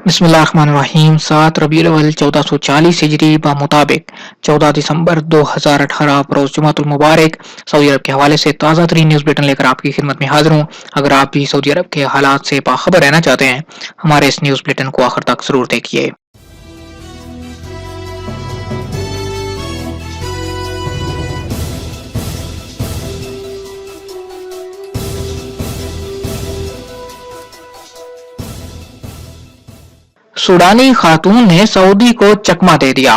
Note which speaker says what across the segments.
Speaker 1: بسم اللہ الرحمن الرحیم 7 ربیع الاول 1440 ہجری بمطابق 14 دسمبر 2018 بروز جمعۃ المبارک سعودی عرب کے حوالے سے تازہ ترین نیوز بلیٹن لے کر آپ کی خدمت میں حاضر ہوں۔ اگر آپ بھی سعودی عرب کے حالات سے باخبر رہنا چاہتے ہیں ہمارے اس نیوز بلیٹن کو آخر تک ضرور دیکھیے۔ سوڈانی خاتون نے سعودی کو چکمہ دے دیا۔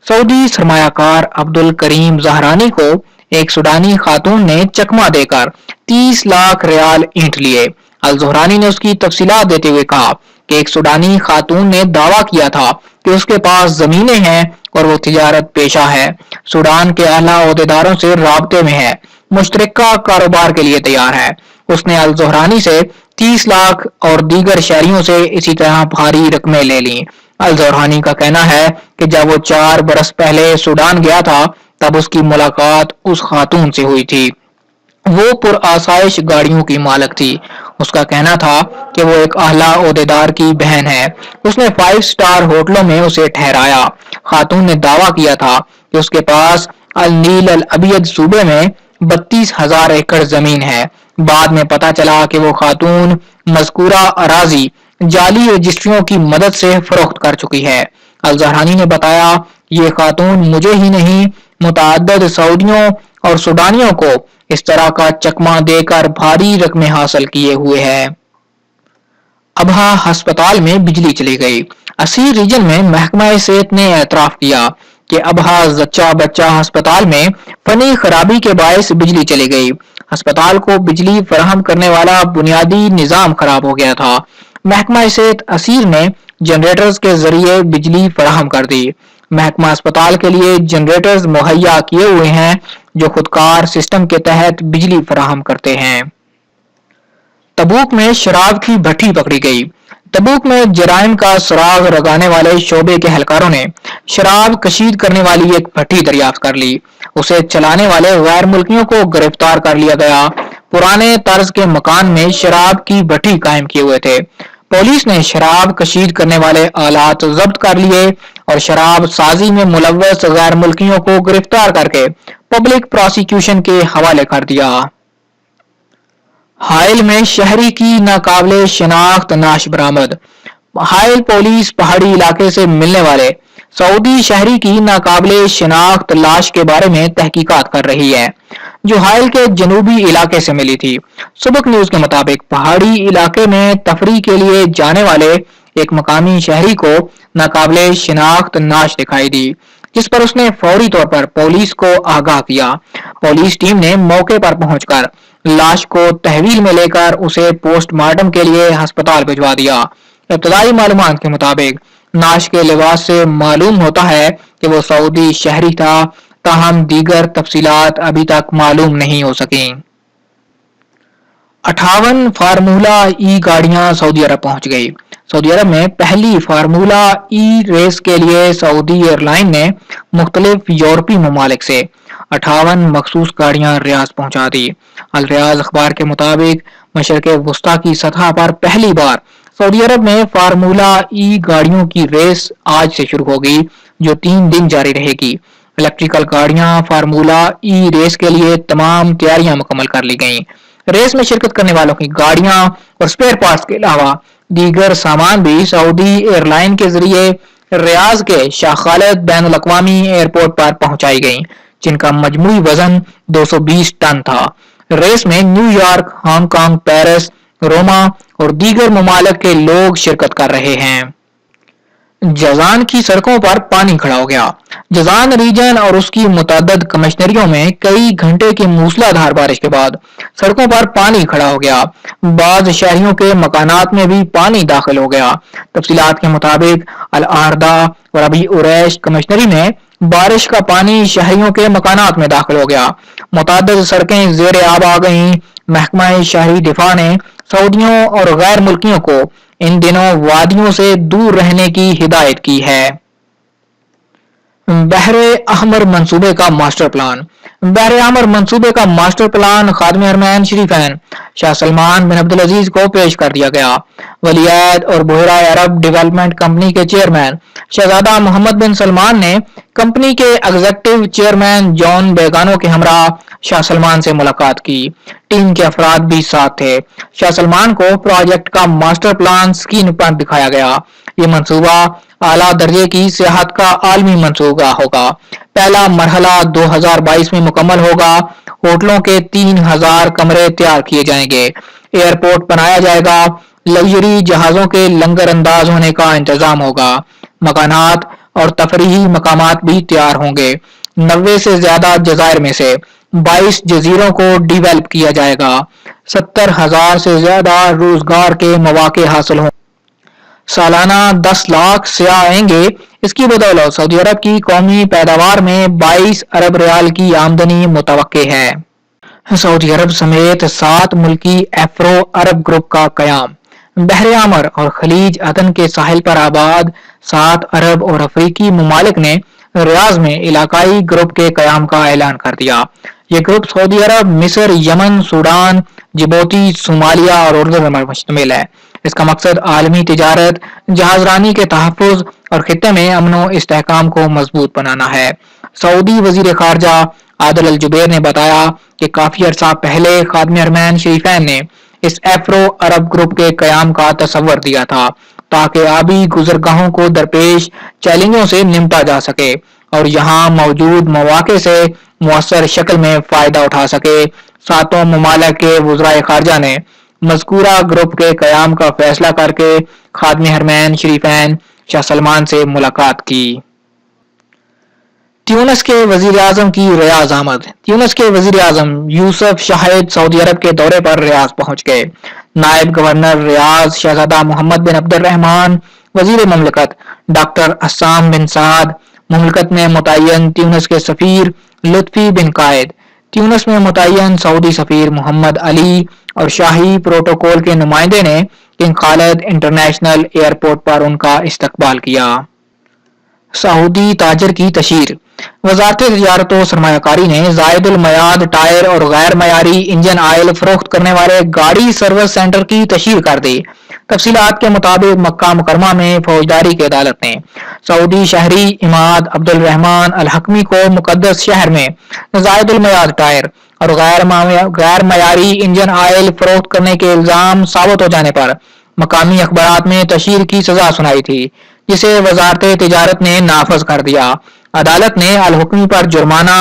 Speaker 1: سعودی سرمایہ کار عبدالکریم زہرانی کو ایک سوڈانی خاتون نے چکمہ دے کر 30 لاکھ ریال اینٹ لیے۔ الزہرانی نے اس کی تفصیلات دیتے ہوئے کہا کہ ایک سوڈانی خاتون نے دعویٰ کیا تھا کہ اس کے پاس زمینیں ہیں اور وہ تجارت پیشہ ہے، سوڈان کے اعلیٰ عہدیداروں سے رابطے میں ہے، مشترکہ کاروبار کے لیے تیار ہے۔ اس نے الزہرانی سے 30 لاکھ اور دیگر شہریوں سے اسی طرح بھاری رقمیں لے لیں۔ الزہرانی کا کہنا ہے کہ جب وہ 4 برس پہلے سوڈان گیا تھا تب اس کی ملاقات اس خاتون سے ہوئی تھی۔ وہ پرآسائش گاڑیوں کی مالک تھی۔ اس کا کہنا تھا کہ وہ ایک اعلیٰ عہدیدار کی بہن ہے۔ اس نے 5 سٹار ہوٹلوں میں اسے ٹھہرایا۔ خاتون نے دعویٰ کیا تھا کہ اس کے پاس النیل الابیض صوبے میں 32,000 ایکڑ زمین ہے۔ بعد میں پتہ چلا کہ وہ خاتون مذکورہ اراضی جعلی رجسٹریوں کی مدد سے فروخت کر چکی ہے۔ الزہرانی نے بتایا، یہ خاتون مجھے ہی نہیں متعدد سعودیوں اور سوڈانیوں کو اس طرح کا چکمہ دے کر بھاری رقمیں حاصل کیے ہوئے ہے۔ ابہا ہسپتال میں بجلی چلی گئی۔ اسیر ریجن میں محکمہ صحت نے اعتراف کیا کہ ابہا زچہ بچہ ہسپتال میں فنی خرابی کے باعث بجلی چلی گئی۔ ہسپتال کو بجلی فراہم کرنے والا بنیادی نظام خراب ہو گیا تھا۔ محکمہ صحت اسیر نے جنریٹرز کے ذریعے بجلی فراہم کر دی۔ محکمہ ہسپتال کے لیے جنریٹرز مہیا کیے ہوئے ہیں جو خودکار سسٹم کے تحت بجلی فراہم کرتے ہیں۔ تبوک میں شراب کی بھٹی پکڑی گئی۔ تبوک میں جرائم کا سراغ لگانے والے شعبے کے اہلکاروں نے شراب کشید کرنے والی ایک بھٹی دریافت کر لی۔ اسے چلانے والے غیر ملکیوں کو گرفتار کر لیا گیا۔ پرانے طرز کے مکان میں شراب کی بھٹی قائم کیے ہوئے تھے۔ پولیس نے شراب کشید کرنے والے آلات ضبط کر لیے اور شراب سازی میں ملوث غیر ملکیوں کو گرفتار کر کے پبلک پراسیکیوشن کے حوالے کر دیا۔ حائل میں شہری کی ناقابل شناخت نعش برآمد۔ حائل پولیس پہاڑی علاقے سے ملنے والے سعودی شہری کی ناقابل شناخت لاش کے بارے میں تحقیقات کر رہی ہے، جو حائل کے جنوبی علاقے سے ملی تھی۔ سبق نیوز کے مطابق پہاڑی علاقے میں تفریح کے لیے جانے والے ایک مقامی شہری کو ناقابل شناخت نعش دکھائی دی، جس پر اس نے فوری طور پر پولیس کو آگاہ کیا۔ پولیس ٹیم نے موقع پر پہنچ کر لاش کو تحویل میں لے کر اسے پوسٹ مارٹم کے لیے ہسپتال بھجوا دیا۔ ابتدائی معلومات کے مطابق نعش کے لباس سے معلوم ہوتا ہے کہ وہ سعودی شہری تھا، تاہم دیگر تفصیلات ابھی تک معلوم نہیں ہو سکیں۔ 58 فارمولا ای گاڑیاں سعودی عرب پہنچ گئی۔ سعودی عرب میں پہلی فارمولا ای ریس کے لیے سعودی ایئر لائن نے مختلف یورپی ممالک سے 58 مخصوص گاڑیاں ریاض پہنچا دی۔ الریاض اخبار کے مطابق مشرق وسطیٰ کی سطح پر پہلی بار سعودی عرب میں فارمولا ای گاڑیوں کی ریس آج سے شروع ہوگی، جو 3 دن جاری رہے گی۔ الیکٹریکل گاڑیاں فارمولا ای ریس کے لیے تمام تیاریاں مکمل کر لی گئیں۔ ریس میں شرکت کرنے والوں کی گاڑیاں اور سپیئر پارٹس کے علاوہ دیگر سامان بھی سعودی ایئر لائن کے ذریعے ریاض کے شاہ خالد بین الاقوامی ایئرپورٹ پر پہنچائی گئیں، جن کا مجموعی وزن 220 ٹن تھا۔ ریس میں New York, Hong Kong, Paris, Roma اور دیگر ممالک کے لوگ شرکت کر رہے ہیں۔ جازان کی سڑکوں پر پانی کھڑا ہو گیا۔ جازان ریجن اور اس کی متعدد کمشنریوں میں کئی گھنٹے کی موسلا دھار بارش کے بعد سڑکوں پر پانی کھڑا ہو گیا۔ بعض شہریوں کے مکانات میں بھی پانی داخل ہو گیا۔ تفصیلات کے مطابق العارضہ اور ابی عریش کمشنری میں بارش کا پانی شہریوں کے مکانات میں داخل ہو گیا۔ متعدد سڑکیں زیر آب آ گئیں۔ محکمہ شہری دفاع نے سعودیوں اور غیر ملکیوں کو ان دنوں وادیوں سے دور رہنے کی ہدایت کی ہے۔ بحر احمر منصوبے کا ماسٹر پلان۔ बहरे आमर मंसूबे का मास्टर प्लान खादिम हरमैन शरीफैन शाह सलमान बिन अब्दुल अजीज को पेश कर दिया गया। वलियाद और बोहरा अरब डेवलपमेंट कंपनी के चेयरमैन शहजादा मोहम्मद बिन सलमान ने कंपनी के एग्जीक्यूटिव चेयरमैन जॉन बेगानो के हमरा शाह सलमान से मुलाकात की। टीम के अफराद भी साथ थे। शाह सलमान को प्रोजेक्ट का मास्टर प्लान स्क्रीन पर दिखाया गया। ये मंसूबा आला दर्जे की सियाहत का आलमी मंसूबा होगा। पहला मरहला 2022 में मुकम्मल होगा। होटलों के 3000 कमरे तैयार किए जाएंगे। एयरपोर्ट बनाया जाएगा। लग्जरी जहाजों के लंगर अंदाज होने का इंतजाम होगा। मकानात और तफरीही मकामात भी तैयार होंगे। 90 से ज्यादा जजायर में से 22 जजीरों को डेवलप किया जाएगा। 70,000 से ज्यादा रोजगार के मौके हासिल होंगे। सालाना 10 लाख सियाह आएंगे। इसकी बदौलत सऊदी अरब की कौमी पैदावार में 22 अरब रियाल की आमदनी मुतवक्के है। सऊदी अरब समेत 7 मुल्की एफ्रो अरब ग्रुप का कयाम। बहरे आमर और खलीज अदन के साहिल पर आबाद 7 अरब और अफ्रीकी ममालिक ने रियाज में इलाकाई ग्रुप के कयाम का ऐलान कर दिया। ये ग्रुप सऊदी अरब, मिस्र, यमन, सूडान, जिबूती, सोमालिया और उर्दू पर मुश्तमिल है। इसका मकसद आलमी तिजारत, जहाजरानी के तहफ़्फ़ुज़ और खित्ते में अमनो इस्तेहकाम को मजबूत बनाना है। सऊदी वजीर खारजा आदिल अल जुबैर ने बताया कि काफी अरसा पहले खादिम हरमैन शरीफैन ने इस एफ्रो अरब ग्रुप के कयाम का तसव्वुर दिया था ताकि आबी गुजरगाहों को दरपेश चैलेंजों से निपटा जा सके और यहाँ मौजूद मौके से मुअस्सर शक्ल में फायदा उठा सके। सातों ममालिक के वज़राए खारजा ने मज़कूरा ग्रुप के कयाम का फैसला करके खादिम हरमैन शरीफैन शाह सलमान से मुलाकात की। ट्यूनिस के वजीर आजम की रियाज आमद। ट्यूनिस के वजीर आजम यूसुफ शाहिद सऊदी अरब के दौरे पर रियाज पहुंच गए। नायब गवर्नर रियाज शहजादा मोहम्मद बिन अब्दुल रहमान, वजीर ममलकत डॉक्टर अस्साम बिन साद, ममलकत में मुतय्यन ट्यूनिस के सफीर लुत्फी बिन कायद, ट्यूनिस में मुतय्यन सऊदी सफीर मोहम्मद अली और शाही प्रोटोकॉल के नुमाइंदे ने किंग खालिद इंटरनेशनल एयरपोर्ट पर उनका इस्तकबाल किया। सऊदी ताजर की तशहीर। वजारत तिजारत और सरमायाकारी ने जायदुल मयाद टायर और गैर मयारी इंजन आयल फरोख्त करने वाले गाड़ी सर्विस सेंटर की तशहीर कर दी। तफसीलात के मुताबिक मक्का मुकरमा में फौजदारी की अदालत ने सऊदी शहरी इमाद अब्दुल रहमान अल हकमी को मुकद्दस शहर में जायदुल मयाद टायर और गैर मयारी इंजन आयल फरोख्त करने के इल्जाम साबित हो जाने पर मकामी अखबारात में तशहीर की सजा सुनाई थी, जिसे वजारत तिजारत ने नाफज कर दिया। अदालत ने अल हुक्मी पर जुर्माना,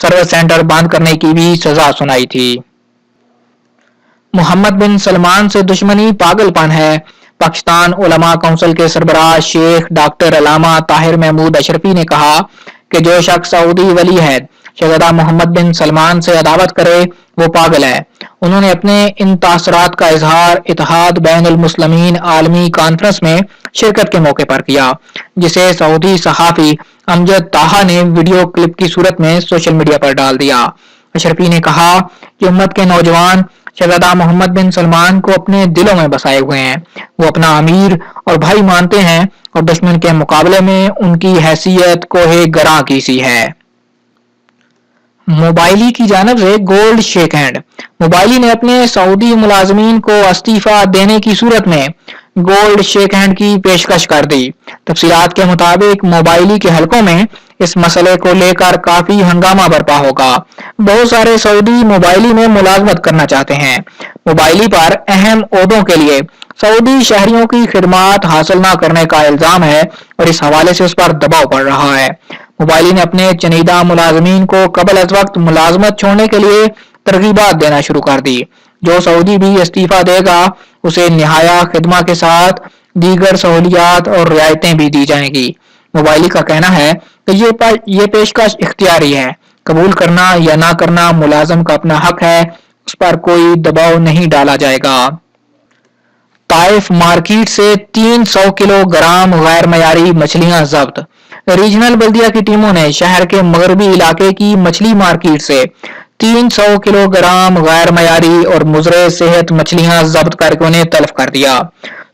Speaker 1: सर्विस सेंटर बंद करने की भी सजा सुनाई थी। मोहम्मद बिन सलमान से दुश्मनी पागलपन है। पाकिस्तान उलमा काउंसिल के सरबराह शेख डॉक्टर अलामा ताहिर महमूद अशरफी ने कहा कि जो शख्स सऊदी वली है शहजादा मोहम्मद बिन सलमान से अदावत करे वो पागल है। उन्होंने अपने इन तासरात का इजहार इत्तेहाद बैनुल मुस्लिमीन आलमी कॉन्फ्रेंस में शिरकत के मौके पर किया, जिसे सऊदी सहाफी अमजद ताहा ने वीडियो क्लिप की सूरत में सोशल मीडिया पर डाल दिया। अशरफी ने कहा कि उम्मत के नौजवान शहजादा मोहम्मद बिन सलमान को अपने दिलों में बसाए हुए हैं। वो अपना अमीर और भाई मानते हैं और दुश्मन के मुकाबले में उनकी हैसियत कोहे गरा की सी है। मोबाइली की जानिब से गोल्ड शेक हैंड। मोबाइली ने अपने सऊदी मुलाजमीन को इस्तीफा देने की सूरत में गोल्ड शेक हैंड की पेशकश कर दी। तफसीलात के मुताबिक मोबाइली के हलकों में इस मसले को लेकर काफी हंगामा बरपा होगा। बहुत सारे सऊदी मोबाइली में मुलाजमत करना चाहते हैं। मोबाइली पर अहम ओहदों के लिए सऊदी शहरियों की खिदमात हासिल न करने का इल्जाम है और इस हवाले से उस पर दबाव पड़ रहा है। मोबाइली ने अपने चुनिंदा मुलाजमीन को कबल अज वक्त मुलाजमत छोड़ने के लिए तरगीबात देना शुरू कर दी। जो सऊदी भी इस्तीफा देगा उसे निहाया खिदमा के साथ दीगर सहूलियात और रियायतें भी दी जाएंगी। मोबाइली का कहना है कि ये पेशकश इख्तियारी है, कबूल करना या ना करना मुलाजम का अपना हक है, उस पर कोई दबाव नहीं डाला जाएगा। ताइफ मार्केट से 300 किलोग्राम गैर मयारी मछलियां जब्त। रीजनल बल्दिया की टीमों ने शहर के मगरबी इलाके की मछली मार्केट से 300 किलोग्राम गैर मयारी और मुजरे सेहत मछलियां जब्त करके उन्हें तलब कर दिया।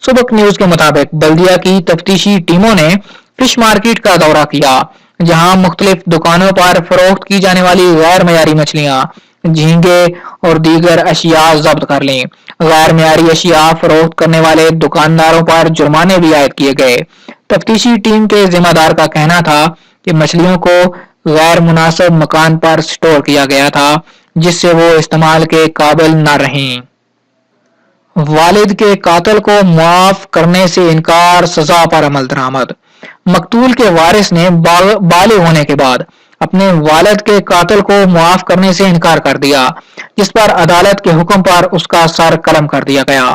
Speaker 1: सुबह न्यूज के मुताबिक बल्दिया की तफ्तीशी टीमों ने फिश मार्केट का दौरा किया जहां मुख्तलिफ दुकानों पर फरोख्त की जाने वाली गैर मयारी मछलियां, झींगे और दीगर अशिया जब्त कर लीं। गैर मयारी अशिया फरोख्त करने वाले दुकानदारों पर जुर्माने भी आयद किए गए। तफ्तीशी टीम के जिम्मेदार का कहना था कि मछलियों को गैर मुनासिब मकान पर स्टोर किया गया था, जिससे वो इस्तेमाल के काबिल न रहीं। वालिद के कातिल को मुआफ करने से इनकार, सजा पर अमल दरामद। मकतूल के वारिस ने बालिग होने के बाद अपने वालिद के कातिल को मुआफ करने से इनकार कर दिया, जिस पर अदालत के हुक्म पर उसका सर कलम कर दिया गया।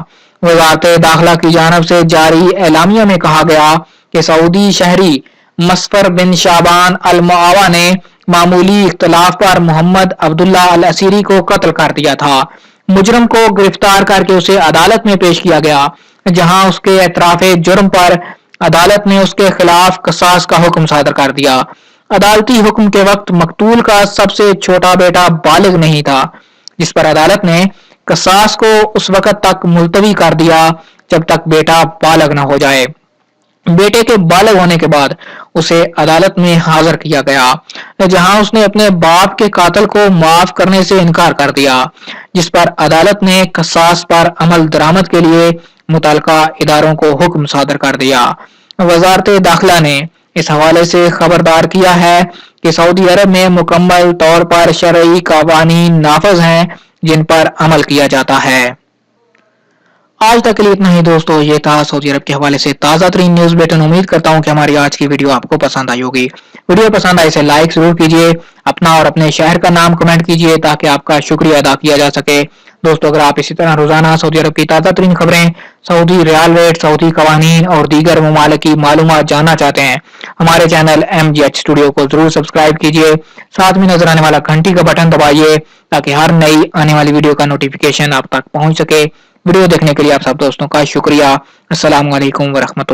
Speaker 1: वजारत दाखिला की जानिब से जारी एलामिया में कहा गया कि सऊदी शहरी मसफर बिन शाबान अल मुआवा ने मामूली इख्तलाफ पर मोहम्मद अब्दुल्ला अल असीरी को कत्ल कर दिया था। मुजरम को गिरफ्तार करके उसे अदालत में पेश किया गया, जहां उसके एतराफे जुर्म पर अदालत ने उसके खिलाफ कसास का हुक्म सादर कर दिया। अदालती हुक्म के वक्त मकतूल का सबसे छोटा बेटा बालिग नहीं था, जिस पर अदालत ने कसास को उस वक्त तक मुलतवी कर दिया जब तक बेटा बालिग न हो जाए। बेटे के बालिग होने के बाद उसे अदालत में हाजिर किया गया, जहां उसने अपने बाप के कातिल को माफ करने से इनकार कर दिया, जिस पर अदालत ने कसास पर अमल दरामद के लिए मुतल्लिका इदारों को हुक्म सादर कर दिया। वजारत दाखिला ने इस हवाले से खबरदार किया है कि सऊदी अरब में मुकम्मल तौर पर शरई कवानीन नाफिज हैं, जिन पर अमल किया जाता है। आज तक के लिए इतना ही दोस्तों, ये था सऊदी अरब के हवाले से ताज़ा तरीन न्यूज बुलेटिन। उम्मीद करता हूँ कि हमारी आज की वीडियो आपको पसंद आई होगी। वीडियो पसंद आए इसे लाइक जरूर कीजिए, अपना और अपने शहर का नाम कमेंट कीजिए ताकि आपका शुक्रिया अदा किया जा सके। दोस्तों, अगर आप इसी तरह रोजाना सऊदी अरब की ताज़ा तरीन खबरें, सऊदी रियाल रेट, सऊदी कवानीन और दीगर ममालिक की मालूमात जानना चाहते हैं, हमारे चैनल MGH स्टूडियो को जरूर सब्सक्राइब कीजिए। साथ में नजर आने वाला घंटी का बटन दबाइए ताकि हर नई आने वाली वीडियो का नोटिफिकेशन आप तक पहुंच सके। वीडियो देखने के लिए आप सब दोस्तों का शुक्रिया। अस्सलाम वालेकुम व रहमतुल्लाह।